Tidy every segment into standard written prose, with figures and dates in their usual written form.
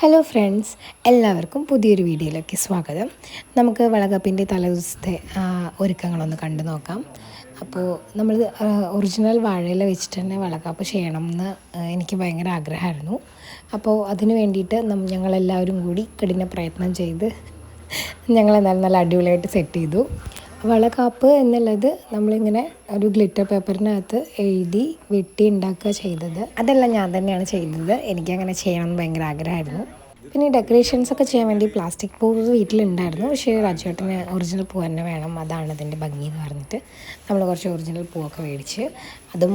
Hello friends, എല്ലാവർക്കും പുതിയൊരു വീഡിയോയിലേക്ക് സ്വാഗതം. നമുക്ക് വളകാപ്പിൻ്റെ തലേദിവസത്തെ ഒരുക്കങ്ങളൊന്ന് കണ്ടു നോക്കാം. അപ്പോൾ നമ്മൾ ഒറിജിനൽ വാഴയില വെച്ചിട്ട് തന്നെ വളകാപ്പ് ചെയ്യണം എന്ന് എനിക്ക് ഭയങ്കര ആഗ്രഹമായിരുന്നു. അപ്പോൾ അതിന് വേണ്ടിയിട്ട് ഞങ്ങളെല്ലാവരും കൂടി കഠിന പ്രയത്നം ചെയ്ത് ഞങ്ങളെന്തായാലും നല്ല അടിപൊളിയായിട്ട് സെറ്റ് ചെയ്തു. വളകാപ്പ് എന്നുള്ളത് നമ്മളിങ്ങനെ ഒരു ഗ്ലിറ്റർ പേപ്പറിനകത്ത് എഴുതി വെട്ടി ഉണ്ടാക്കുക ചെയ്തത്. അതെല്ലാം ഞാൻ തന്നെയാണ് ചെയ്തത്. എനിക്കങ്ങനെ ചെയ്യണമെന്ന് ഭയങ്കര ആഗ്രഹമായിരുന്നു. പിന്നെ ഈ ഡെക്കറേഷൻസൊക്കെ ചെയ്യാൻ വേണ്ടി പ്ലാസ്റ്റിക് പൂവ് വീട്ടിലുണ്ടായിരുന്നു. പക്ഷേ രാജുവേട്ടന് ഒറിജിനൽ പൂ തന്നെ വേണം, അതാണ് അതിൻ്റെ ഭംഗി എന്ന് പറഞ്ഞിട്ട് നമ്മൾ കുറച്ച് ഒറിജിനൽ പൂവൊക്കെ മേടിച്ച് അതും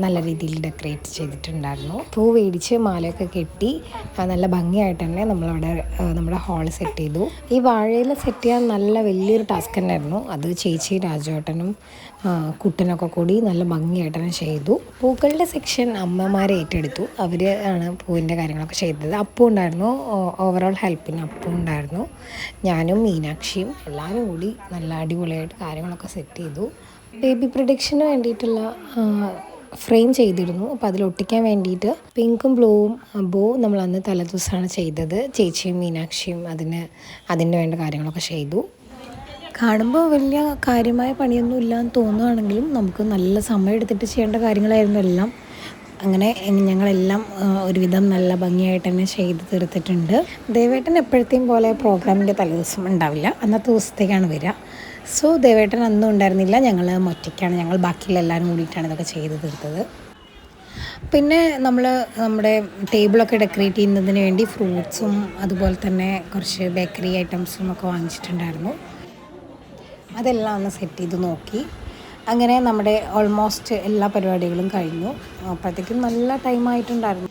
നല്ല രീതിയിൽ ഡെക്കറേറ്റ് ചെയ്തിട്ടുണ്ടായിരുന്നു. പൂ മേടിച്ച് മാലയൊക്കെ കെട്ടി നല്ല ഭംഗിയായിട്ട് തന്നെ നമ്മളവിടെ നമ്മുടെ ഹാൾ സെറ്റ് ചെയ്തു. ഈ വാഴയിൽ സെറ്റ് ചെയ്യാൻ നല്ല വലിയൊരു ടാസ്ക് തന്നെയായിരുന്നു. അത് ചേച്ചി രാജുവേട്ടനും കുട്ടനൊക്കെ കൂടി നല്ല ഭംഗിയായിട്ട് തന്നെ ചെയ്തു. പൂക്കളുടെ സെക്ഷൻ അമ്മമാരെ ഏറ്റെടുത്തു. അവർ ആണ് പൂവിൻ്റെ കാര്യങ്ങളൊക്കെ ചെയ്തത്. അപ്പു ഉണ്ടായിരുന്നു, ഓവറോൾ ഹെൽപ്പിന് അപ്പു ഉണ്ടായിരുന്നു. ഞാനും മീനാക്ഷിയും എല്ലാവരും കൂടി നല്ല അടിപൊളിയായിട്ട് കാര്യങ്ങളൊക്കെ സെറ്റ് ചെയ്തു. ബേബി പ്രൊഡക്ഷന് വേണ്ടിയിട്ടുള്ള ഫ്രെയിം ചെയ്തിരുന്നു. അപ്പോൾ അതിലൊട്ടിക്കാൻ വേണ്ടിയിട്ട് പിങ്കും ബ്ലൂവും ബോ നമ്മൾ അന്ന് തലേദിവസമാണ് ചെയ്തത്. ചേച്ചിയും മീനാക്ഷിയും അതിന് വേണ്ട കാര്യങ്ങളൊക്കെ ചെയ്തു. കാണുമ്പോൾ വലിയ കാര്യമായ പണിയൊന്നും ഇല്ലയെന്ന് തോന്നുകയാണെങ്കിലും നമുക്ക് നല്ല സമയം എടുത്തിട്ട് ചെയ്യേണ്ട കാര്യങ്ങളായിരുന്നു എല്ലാം. അങ്ങനെ ഞങ്ങളെല്ലാം ഒരുവിധം നല്ല ഭംഗിയായിട്ട് തന്നെ ചെയ്ത് തീർത്തിട്ടുണ്ട്. ദേവേട്ടൻ എപ്പോഴത്തെയും പോലെ പ്രോഗ്രാമിൻ്റെ തലേദിവസം ഉണ്ടാവില്ല, അന്നത്തെ ദിവസത്തേക്കാണ് വരിക. സോ ദേവേട്ടൻ അന്നും ഉണ്ടായിരുന്നില്ല, ഞങ്ങൾ ഒറ്റയ്ക്കാണ്, ഞങ്ങൾ ബാക്കിയുള്ള എല്ലാവരും കൂടിയിട്ടാണ് ഇതൊക്കെ ചെയ്ത് തീർത്തത്. പിന്നെ നമ്മുടെ ടേബിളൊക്കെ ഡെക്കറേറ്റ് ചെയ്യുന്നതിന് വേണ്ടി ഫ്രൂട്ട്സും അതുപോലെ തന്നെ കുറച്ച് ബേക്കറി ഐറ്റംസും ഒക്കെ വാങ്ങിച്ചിട്ടുണ്ടായിരുന്നു. അതെല്ലാം ഒന്ന് സെറ്റ് ചെയ്ത് നോക്കി. അങ്ങനെ നമ്മുടെ ഓൾമോസ്റ്റ് എല്ലാ പരിപാടികളും കഴിഞ്ഞു. അപ്പോഴത്തേക്കും നല്ല ടൈമായിട്ടുണ്ടായിരുന്നു.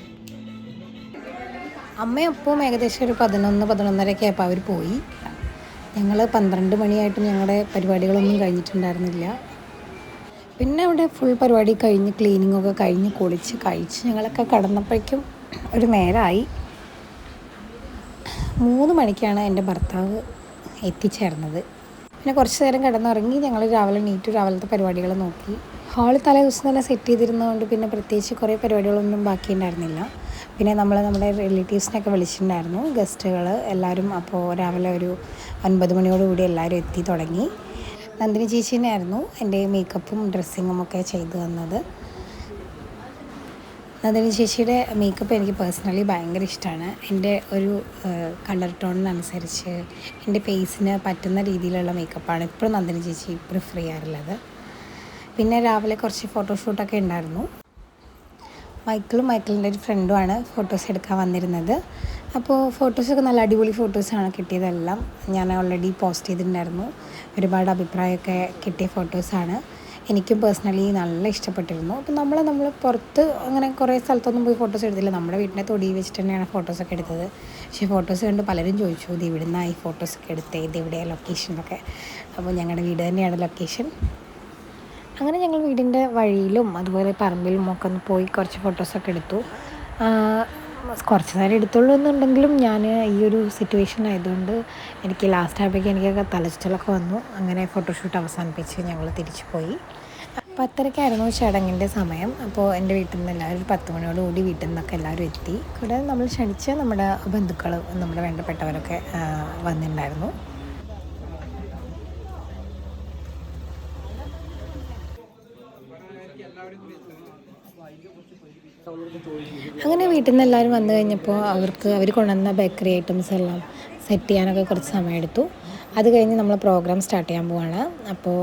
അമ്മയപ്പം ഏകദേശം ഒരു 11-11:30 ആയപ്പോൾ അവർ പോയി. ഞങ്ങൾ 12 മണിയായിട്ടും ഞങ്ങളുടെ പരിപാടികളൊന്നും കഴിഞ്ഞിട്ടുണ്ടായിരുന്നില്ല. പിന്നെ അവിടെ ഫുൾ പരിപാടി കഴിഞ്ഞ് ക്ലീനിങ്ങൊക്കെ കഴിഞ്ഞ് കുളിച്ച് കഴിച്ച് ഞങ്ങളൊക്കെ കടന്നപ്പോഴേക്കും ഒരു നേരമായി. 3 മണിക്കാണ് എൻ്റെ ഭർത്താവ് എത്തിച്ചേർന്നത്. പിന്നെ കുറച്ച് നേരം കിടന്നുറങ്ങി. ഞങ്ങൾ രാവിലത്തെ പരിപാടികൾ നോക്കി. ഹാൾ തലേ ദിവസം തന്നെ സെറ്റ് ചെയ്തിരുന്നതുകൊണ്ട് പിന്നെ പ്രത്യേകിച്ച് കുറേ പരിപാടികളൊന്നും ബാക്കിയുണ്ടായിരുന്നില്ല. പിന്നെ നമ്മുടെ റിലേറ്റീവ്സിനൊക്കെ വിളിച്ചിട്ടുണ്ടായിരുന്നു, ഗസ്റ്റുകൾ എല്ലാവരും. അപ്പോൾ രാവിലെ ഒരു 9 മണിയോടുകൂടി എല്ലാവരും എത്തി തുടങ്ങി. നന്ദിനി ചേച്ചീനായിരുന്നു എൻ്റെ മേക്കപ്പും ഡ്രസ്സിങ്ങും ഒക്കെ ചെയ്തു തന്നത്. നന്ദിനി ചേച്ചിയുടെ മേക്കപ്പ് എനിക്ക് പേഴ്സണലി ഭയങ്കര ഇഷ്ടമാണ്. എൻ്റെ ഒരു കളർ ടോണിനനുസരിച്ച് എൻ്റെ ഫേസിന് പറ്റുന്ന രീതിയിലുള്ള മേക്കപ്പാണ് ഇപ്പോഴും നന്ദിനി ചേച്ചി പ്രിഫർ ചെയ്യാറുള്ളത്. പിന്നെ രാവിലെ കുറച്ച് ഫോട്ടോഷൂട്ടൊക്കെ ഉണ്ടായിരുന്നു. മൈക്കിളിൻ്റെ ഒരു ഫ്രണ്ടുമാണ് ഫോട്ടോസ് എടുക്കാൻ വന്നിരുന്നത്. അപ്പോൾ ഫോട്ടോസൊക്കെ നല്ല അടിപൊളി ഫോട്ടോസാണ് കിട്ടിയതെല്ലാം. ഞാൻ ഓൾറെഡി പോസ്റ്റ് ചെയ്തിട്ടുണ്ടായിരുന്നു. ഒരുപാട് അഭിപ്രായമൊക്കെ കിട്ടിയ ഫോട്ടോസാണ്. എനിക്കും പേഴ്സണലി നല്ല ഇഷ്ടപ്പെട്ടിരുന്നു. അപ്പം നമ്മൾ പുറത്ത് അങ്ങനെ കുറേ സ്ഥലത്തൊന്നും പോയി ഫോട്ടോസ് എടുത്തില്ല. നമ്മുടെ വീട്ടിൻ്റെ തൊടി വെച്ചിട്ട് തന്നെയാണ് ഫോട്ടോസൊക്കെ എടുത്തത്. പക്ഷേ ഫോട്ടോസ് കണ്ട് പലരും ചോദിച്ചു, ഇത് ഇവിടുന്നാണ് ഈ ഫോട്ടോസൊക്കെ എടുത്തത്, ഇത് എവിടെയാണ് ലൊക്കേഷനൊക്കെ. അപ്പോൾ ഞങ്ങളുടെ വീട് തന്നെയാണ് ലൊക്കേഷൻ. അങ്ങനെ ഞങ്ങൾ വീടിൻ്റെ വഴിയിലും അതുപോലെ പറമ്പിലും ഒക്കെ ഒന്ന് പോയി കുറച്ച് ഫോട്ടോസൊക്കെ എടുത്തു. കുറച്ച് നേരം എടുത്തുള്ളൂ എന്നുണ്ടെങ്കിലും ഞാൻ ഈ ഒരു സിറ്റുവേഷൻ ആയതുകൊണ്ട് എനിക്ക് ലാസ്റ്റ് ആയപ്പോഴേക്കും എനിക്കൊക്കെ തലച്ചുറ്റലൊക്കെ വന്നു. അങ്ങനെ ഫോട്ടോഷൂട്ട് അവസാനിപ്പിച്ച് ഞങ്ങൾ തിരിച്ചു പോയി. 10:30 ചടങ്ങിൻ്റെ സമയം. അപ്പോൾ എൻ്റെ വീട്ടിൽ നിന്ന് എല്ലാവരും 10 മണിയോടുകൂടി വീട്ടിൽ നിന്നൊക്കെ എല്ലാവരും എത്തി. കൂടാതെ നമ്മൾ ക്ഷണിച്ച നമ്മുടെ ബന്ധുക്കൾ, നമ്മുടെ വേണ്ടപ്പെട്ടവരൊക്കെ വന്നിട്ടുണ്ടായിരുന്നു. അങ്ങനെ വീട്ടിൽ നിന്ന് എല്ലാവരും വന്നു കഴിഞ്ഞപ്പോൾ അവർ കൊണ്ടുവന്ന ബേക്കറി ഐറ്റംസ് എല്ലാം സെറ്റ് ചെയ്യാനൊക്കെ കുറച്ച് സമയമെടുത്തു. അത് കഴിഞ്ഞ് നമ്മൾ പ്രോഗ്രാം സ്റ്റാർട്ട് ചെയ്യാൻ പോവാണ്. അപ്പോൾ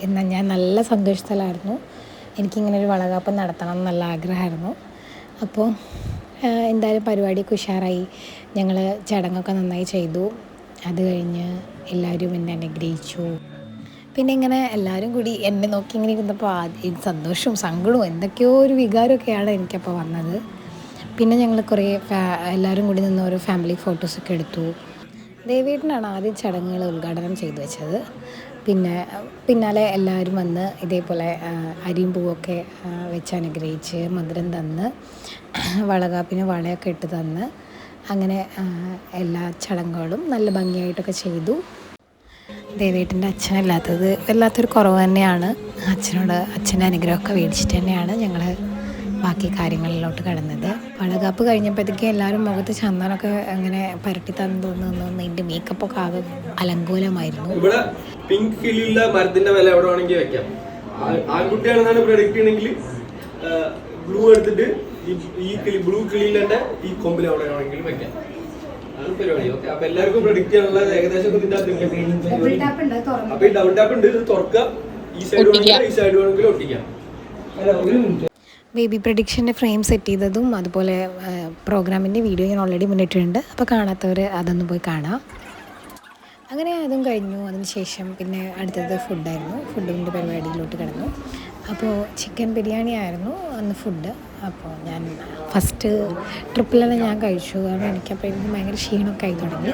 എന്നാൽ ഞാൻ നല്ല സന്തോഷത്തിലായിരുന്നു. എനിക്കിങ്ങനെ ഒരു വളകാപ്പ് നടത്തണം എന്ന് നല്ല ആഗ്രഹമായിരുന്നു. അപ്പോൾ എന്തായാലും പരിപാടിയൊക്കെ ഉഷാറായി. ഞങ്ങൾ ചടങ്ങൊക്കെ നന്നായി ചെയ്തു. അത് കഴിഞ്ഞ് എല്ലാവരും എന്നെ അനുഗ്രഹിച്ചു. പിന്നെ ഇങ്ങനെ എല്ലാവരും കൂടി എന്നെ നോക്കി ഇങ്ങനെ ഇരുന്നപ്പോൾ സന്തോഷവും സങ്കടവും എന്തൊക്കെയോ ഒരു വികാരമൊക്കെയാണ് എനിക്കപ്പോൾ വന്നത്. പിന്നെ ഞങ്ങൾ കുറേ എല്ലാവരും കൂടി നിന്ന് ഓരോ ഫാമിലി ഫോട്ടോസൊക്കെ എടുത്തു. ദേവേട്ടനാണ് ആദ്യം ചടങ്ങുകൾ ഉദ്ഘാടനം ചെയ്തു വെച്ചത്. പിന്നെ പിന്നാലെ എല്ലാവരും വന്ന് ഇതേപോലെ അരിയും പൂവൊക്കെ വെച്ച് അനുഗ്രഹിച്ച് മധുരം തന്ന് വളകാപ്പിന് വളയൊക്കെ ഇട്ട് തന്ന് അങ്ങനെ എല്ലാ ചടങ്ങുകളും നല്ല ഭംഗിയായിട്ടൊക്കെ ചെയ്തു. ദേവേട്ടൻ്റെ അച്ഛനല്ലാത്തത് വല്ലാത്തൊരു കുറവ് തന്നെയാണ്. അച്ഛൻ്റെ അനുഗ്രഹമൊക്കെ മേടിച്ചിട്ട് തന്നെയാണ് ഞങ്ങൾ ബാക്കി കാര്യങ്ങളിലോട്ട് കടന്നത്. വളകാപ്പ് കഴിഞ്ഞപ്പോഴത്തേക്കും എല്ലാവരും മുഖത്ത് ചന്ദനമൊക്കെ അങ്ങനെ പരട്ടി തന്നു തോന്നുന്നു. എൻ്റെ മേക്കപ്പൊക്കെ ആകെ അലങ്കോലമായിരുന്നു. ഇവിടെ പിങ്ക് കിളിയുള്ള മരത്തിന്റെ വില എവിടെ വേണമെങ്കിൽ വെക്കാം. ആൺകുട്ടിയാണെന്നാണ് പ്രൊഡിക്റ്റ് ചെയ്യണമെങ്കിൽ ബ്ലൂ എടുത്തിട്ട് ഈ ബ്ലൂ കിളിയിലെ ഈ കൊമ്പിൽ എവിടെ വേണമെങ്കിലും വെക്കാം. അതാണ് പരിപാടി. ഓക്കെ, അപ്പൊ എല്ലാവർക്കും പ്രൊഡിക്റ്റ് ചെയ്യാനുള്ള ഏകദേശം ഇതിന്റെ അകത്ത്. അപ്പൊ ഈ ഡബിൾ ടാപ്പ് ഉണ്ട്, ഇത് തുറക്കുക. ഈ സൈഡ് വേണമെങ്കിൽ ഈ സൈഡ് വേണമെങ്കിൽ ഒട്ടിക്കാം. ബേബി പ്രഡിക്ഷൻ്റെ ഫ്രെയിം സെറ്റ് ചെയ്തതും അതുപോലെ പ്രോഗ്രാമിൻ്റെ വീഡിയോ ഞാൻ ഓൾറെഡി മുന്നിട്ടുണ്ട്. അപ്പോൾ കാണാത്തവർ അതൊന്ന് പോയി കാണാം. അങ്ങനെ അതും കഴിഞ്ഞു. അതിന് ശേഷം പിന്നെ അടുത്തത് ഫുഡായിരുന്നു. ഫുഡിൻ്റെ പരിപാടിയിലോട്ട് കിടന്നു. അപ്പോൾ ചിക്കൻ ബിരിയാണി ആയിരുന്നു അന്ന് ഫുഡ്. അപ്പോൾ ഞാൻ ഫസ്റ്റ് ട്രിപ്പിലെല്ലാം ഞാൻ കഴിച്ചു. കാരണം എനിക്കപ്പോഴേക്കും ഭയങ്കര ക്ഷീണമൊക്കെ ആയി തുടങ്ങി.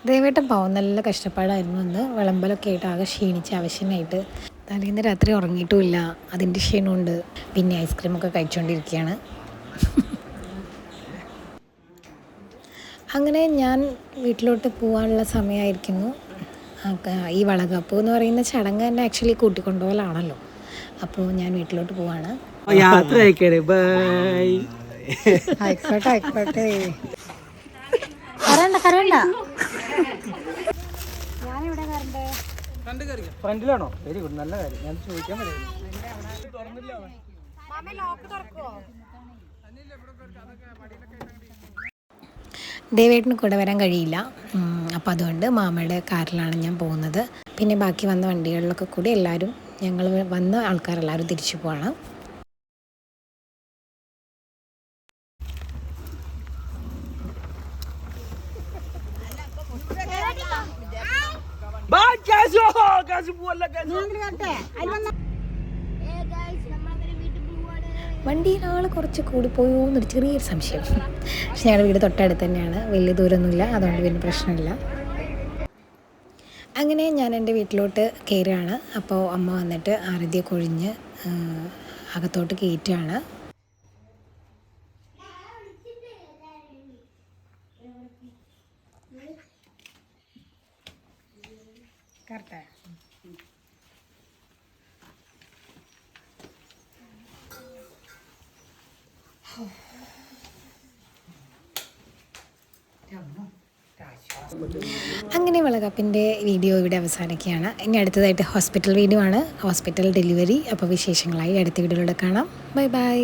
ദേവേട്ടൻ പാവം നല്ല കഷ്ടപ്പാടായിരുന്നു അന്ന്. വിളമ്പലൊക്കെ ആയിട്ട് ആകെ ക്ഷീണിച്ച് അവശനായിട്ട് തലേന്ന് രാത്രി ഉറങ്ങിയിട്ടുമില്ല. അതിൻ്റെ ക്ഷീണമുണ്ട്. പിന്നെ ഐസ്ക്രീമൊക്കെ കഴിച്ചുകൊണ്ടിരിക്കുകയാണ്. അങ്ങനെ ഞാൻ വീട്ടിലോട്ട് പോകാനുള്ള സമയമായിരിക്കുന്നു. ഈ വളകാപ്പ് എന്ന് പറയുന്ന ചടങ്ങ് തന്നെ ആക്ച്വലി കൂട്ടിക്കൊണ്ടുപോകലാണല്ലോ. അപ്പോൾ ഞാൻ വീട്ടിലോട്ട് പോവാണ്. യാത്ര ആയിക്കോട്ടെ. ആയിക്കോട്ടെ. ഫ്രണ്ടിലാണോ? വെരി ഗുഡ്, നല്ല കാര്യം. ഞാൻ ചോദിക്കാൻ ദേവേട്ടിന് കൂടെ വരാൻ കഴിയില്ല. അപ്പോൾ അതുകൊണ്ട് മാമയുടെ കാറിലാണ് ഞാൻ പോകുന്നത്. പിന്നെ ബാക്കി വന്ന വണ്ടികളിലൊക്കെ കൂടി എല്ലാവരും ഞങ്ങൾ വന്ന ആൾക്കാരെല്ലാവരും തിരിച്ചു പോവാണ്. വണ്ടിയിൽ ആൾ കുറച്ച് കൂടിപ്പോയോ എന്നൊരു ചെറിയൊരു സംശയം. പക്ഷെ ഞങ്ങളുടെ വീട് തൊട്ടടുത്ത് തന്നെയാണ്, വലിയ ദൂരമൊന്നുമില്ല. അതുകൊണ്ട് പിന്നെ പ്രശ്നമില്ല. അങ്ങനെ ഞാൻ എൻ്റെ വീട്ടിലോട്ട് കയറുകയാണ്. അപ്പോൾ അമ്മ വന്നിട്ട് ആരതിയൊക്കെ ഒഴിഞ്ഞ് അകത്തോട്ട് കയറ്റുകയാണ്. കറക്റ്റാ. അങ്ങനെ വളകാപ്പിൻ്റെ വീഡിയോ ഇവിടെ അവസാനിക്കുകയാണ്. ഇനി അടുത്തതായിട്ട് ഹോസ്പിറ്റൽ വീഡിയോ ആണ്, ഹോസ്പിറ്റൽ ഡെലിവറി. അപ്പോൾ വിശേഷങ്ങളായി അടുത്ത വീഡിയോയിലൂടെ കാണാം. Bye bye.